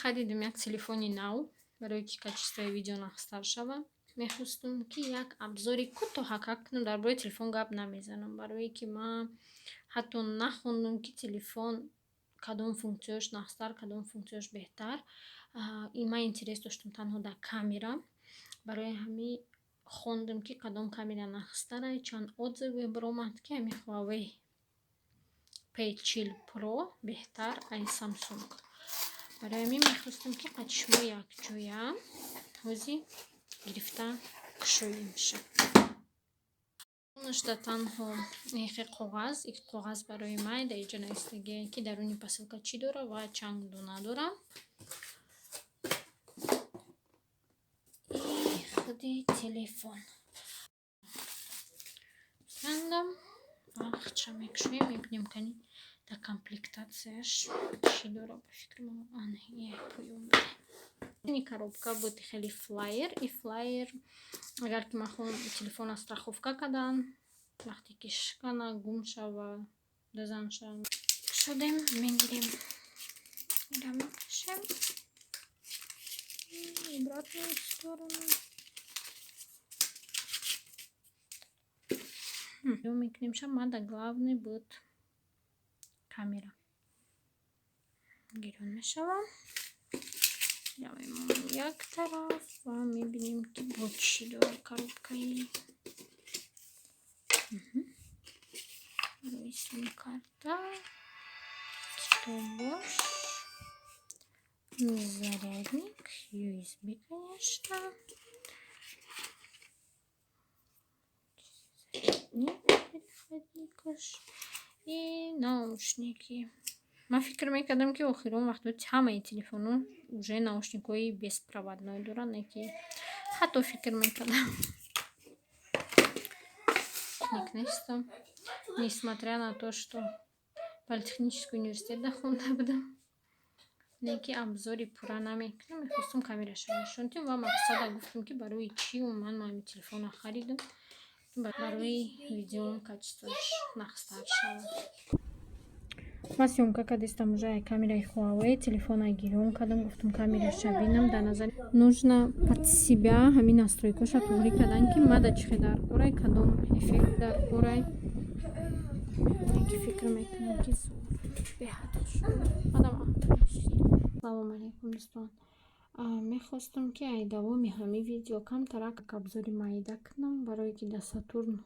харидем як телефони нав барои ки качествои видео нахстар шавад. Мехостум ки як абзори кӯтоҳака кунам, дар бораи телефон гап намезанам, барое ки ман ҳатто нахондум ки телефон кадом функсияш нахстар, кадом функсияш беҳтар. Ман интерес доштам танҳо дар камера, барои ҳамин хондам ки кадом камера нахстара. Чанд отзиве биромад ки ҳамин Huawei P40 Pro беҳтар ай Samsung. Барои ҳамин мехостам ки қачшмо якҷоя ҳозир гирифта кушоем ша. Нушта танҳо нехи қоғаз, ин қоғаз барои май дар иҷо навистагие ки даруни посилка чӣ дора ва чанд дона дора. И худи телефон. Сандам ахча мекушоем, мебинем кани дар комплектацияш чӣ дора ба фикр ман. Ани пӯём буде. Ин коробка буд хеле флайер. И флайер агар ки ман хоҳам телефона страховка кардан, вақте ки шикана, гум шава, дазан шава, шудем мегирем. Ира мекашем. Обратную сторону. Мекунем ша мада главный буд камера. Гирён мешавам. Даваем як тараф ва мебинем ки буд чӣ дора коробкаи. Барои сим-карта, китобош, зарядник, USB, конечно. И наушники. Ман фикр мекардам ки охирон вақтҳо ҳамаи телефонҳо уже наушникҳои беспроводной доранд, не ки ҳатто фикр мекардам. Ник нестам. Несмотря на то, что политехнический университет дохонда будам, не ки обзори пурра намекунам, мехостам камераша нишонтем ва мақсада гуфтам ки барои чӣ ман ҳамин телефонро харидам, барои видеом качествоаш нахстар шавад. Ман съёмка кардистам уже ай камераи Huawei, телефона гирём кардам, гуфтам камераша бинам, дар назар нужно под себя ҳамин настройкаша таврӣ кардан ки мада чӣ дар борай, кадом эффект дар борай. Ки фикр мекунам ки беҳад хушбу. Салому алайкум дӯстон. Мехостам ки ай давоми ҳамин видео камтарак обзори майда кунам, барое ки дар Сатурн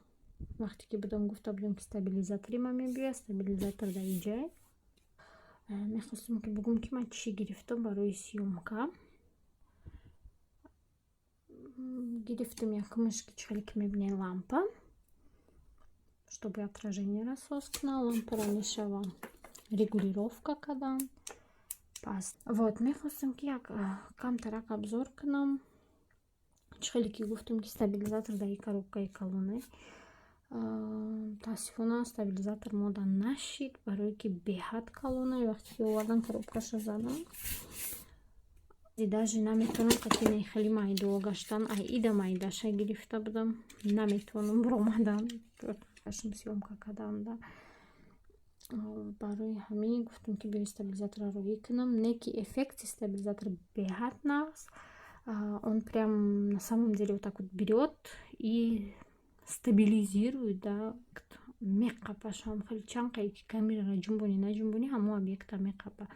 вақте ки будам гуфта будам ки стабилизатори ман мебиёяд, стабилизатор дар иҷае. Мехостам ки бигӯм ки ман чӣ гирифтам барои съёмка. Гирифтам якумаш ки чӣ хеле ки мебинед лампа, чтобы отражениеро соз кунам, лампаро мешавам регулировка кардан. Пас вот мехостам ки як камтарак обзор кунам. Чӣ хеле ки гуфтам ки стабилизатор дар коробкаи калоне. Мутаассифона стабилизатор мода нашид, барое ки беҳад калона. Вақте ки овардам коробкаша задам, даже наметавонам қатъи хеле майдо гаштан. Ай ида майдаша гирифта будам, наметавонам биромадан ашам съёмка карданда. Барои ҳамин гуфтам ки биёи стабилизаторро викунам. Не ки эффекти стабилизатор беҳад наст, он прям на самом деле вот так вот берёт и стабилизирует, да, меқапашам хеле чанд қаи ки камераро ҷунбони наҷунбони ҳамо объекта меқапа.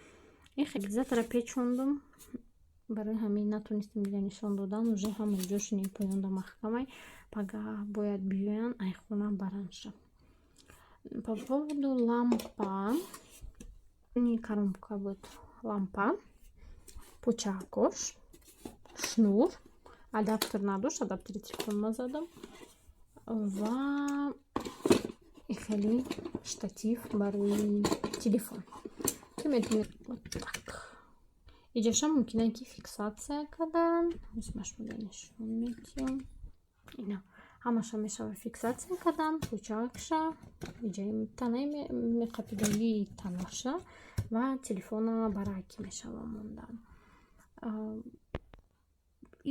Ин стабилизаторро печондам, барои ҳамин натонистам дига нишон додан. Уже ҳама ҷош непоёнда маҳкамай, пага бояд биёян ай хона баранд ша. По поводу лампа, ин коробка буд лампа, почакош, шнур, адаптер надошт, адаптери телефон назадам ва хеле штатив барои телефон. Ки метавонед вот так. Иҷоша мумкина ки фиксация кардан. Исмашмуда нишон медиҳам. Ина ҳамаша мешава фиксация кардан. Почакша иҷои танаи меқапидагии танаша ва телефона бараки мешава мондан.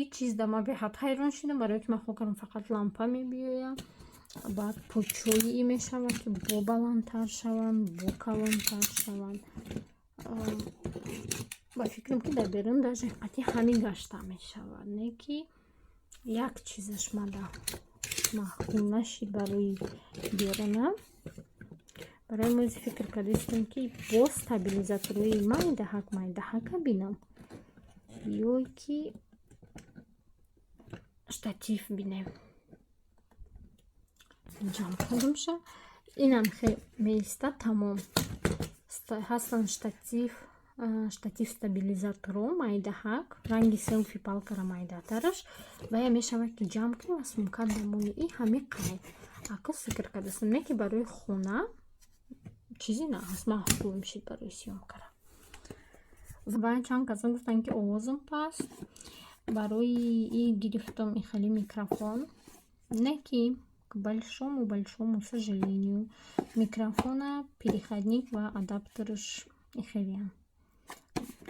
ин чиз да ман беҳад ҳайрон шудам, барое ки ман хоб кардам фақат лампа мебиёяд. Баъд почои мешавад ки бо баландтар шаванд, бо калонтар шаванд. ба фикрам ки дар берун дар ҳақиқати ҳамин гашта мешавад, не ки як чизаш мада маъқул барои берунам. барои мӯзи фикр кардистам ки бо стабилизаторҳои майдаҳака бинам ё ки штатив бинем. ҷамъ кардамша инам меиста тамом ҳастан штатив стабилизаторо майдаҳак ранги селфи палкара майдатараш ва я мешавад ки ҷамъ кунам ва сумкат дамони и ҳами қай акас фикр кардастам не ки барои хона чизе на аст маъқул мешид барои сёмкара. ва чанд касан гуфтанд ки овозам паст барои и гирифтам и хали микрофон не ки к большому сожалению микрофона переходник ва адаптерш ихелиам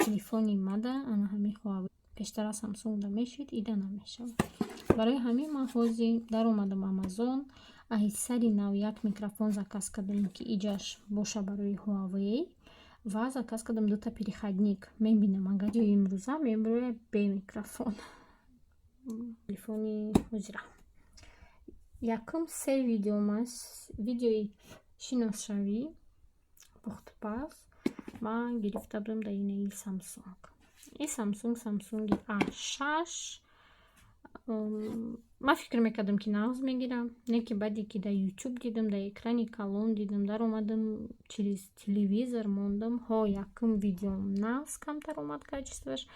телефони мада ана ҳами Huawei пештара Samsung да мешид ида намешавад. барои ҳамин ман ҳозир даромадам Amazon аҳисари нав як микрофон заказ кардам ки иҷаш боша барои Huawei ва заказ кардам дута переходник. мебинам агар имрӯза меброяд бе микрофон телефони ҳозира. якум се видеом аст видеои шиносшавӣ пухтупаз ман гирифта будам дар инаи Samsung. И Samsung A6 ман фикр мекардам ки нағз мегирам не ки баъде ки дар YouTube дидам дар экрани калон дидам даромадам через телевизор мондам якум видеом нағз камтар омад качествоаш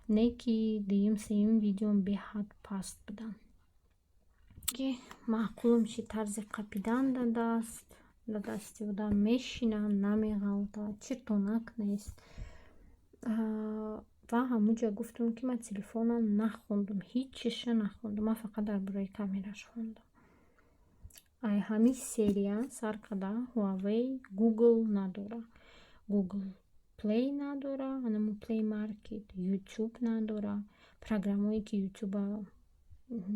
не ки дуюм сеюм видеом беҳад паст буданд. маъқул мешид тарзи қапидан да дасти одам мешинад намеғалтад чиртонак нест. ва ҳамуҷа гуфтам ки ман телефонам нахондам ҳеҷ чизша нахондам ман фақат дар бораи камераш хондам. ай ҳамин серия сар карда Huawei Google надора, Google Play надора, анамо Play Market, YouTube надора, программое ки YouTube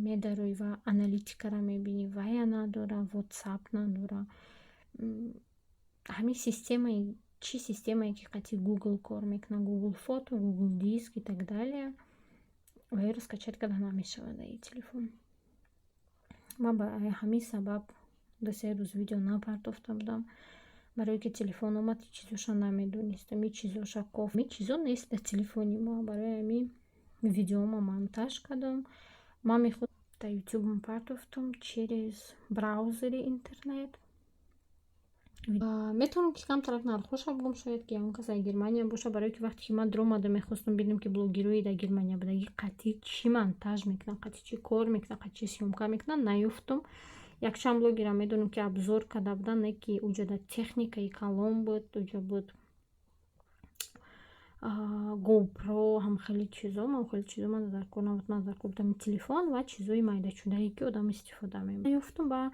медарои ва аналитикара мебини вая надора, WhatsApp надора. ҳамин системаи чи системае ки қати Google кор мекунад, Google фото, Google диск и так далее ваеро скачать карда намешавад дар ин телефон. ман барои ҳамин сабаб 2-3 рӯз видео напартофта будам барое ки телефон омад чизоша намедонистам и чизоша коф и чизо нест дар телефони ма. барои ҳамин видеома монтаж кардам. ман мехостам дар YouTube партофтам через браузери интернет. метавонам ки камтарак нархоша бигӯм шояд ки ягон кас дар Германия боша барое ки вақте ки ман даромада мехостам бинам ки блогерои дар Германия будагӣ қати чӣ монтаж мекунанд, қати чӣ кор мекунанд, қати чӣ съёмка мекунанд наёфтам. якчанд блогера медонам ки обзор карда буданд не ки уҷа дар техникаи калон буд, уҷа буд GoPro ҳам хеле чизо ман дар кор набуд. ман дар кор будам телефон ва чизои майдачудае ки одам истифода мебарад наёфтам. ба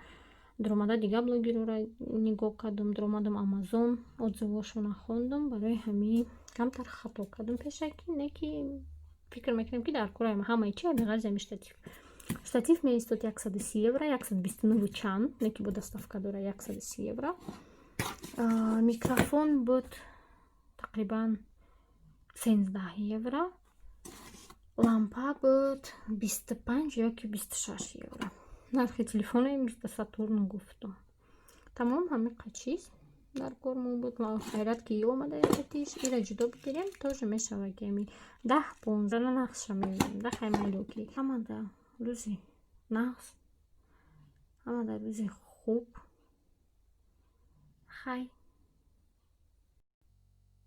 даромада дига блогерора нигоҳ кардам, даромадам Amazon отзывошона хондам. барои ҳамин камтар хато кардам пешакӣ не ки фикр мекардам ки дар кораи ҳамаи чи беғарз ами штатив меистод 130 евро 129 чанд не ки бо доставка дора 130 евро. микрофон буд тақрибан 13 евро. лампа буд 25 ёки 26 евро. нархи телефонаи мистер Сатурн гуфтам. тамом ҳами қачиз дар кор мо буд. ман хайрат ки омада ятиш ира ҷудо бигирем тоже мешавад ки ами 10-15 нақша мебинем да хаймалоки ҳама да рӯзи нағз ҳама да рӯзи хуб хай.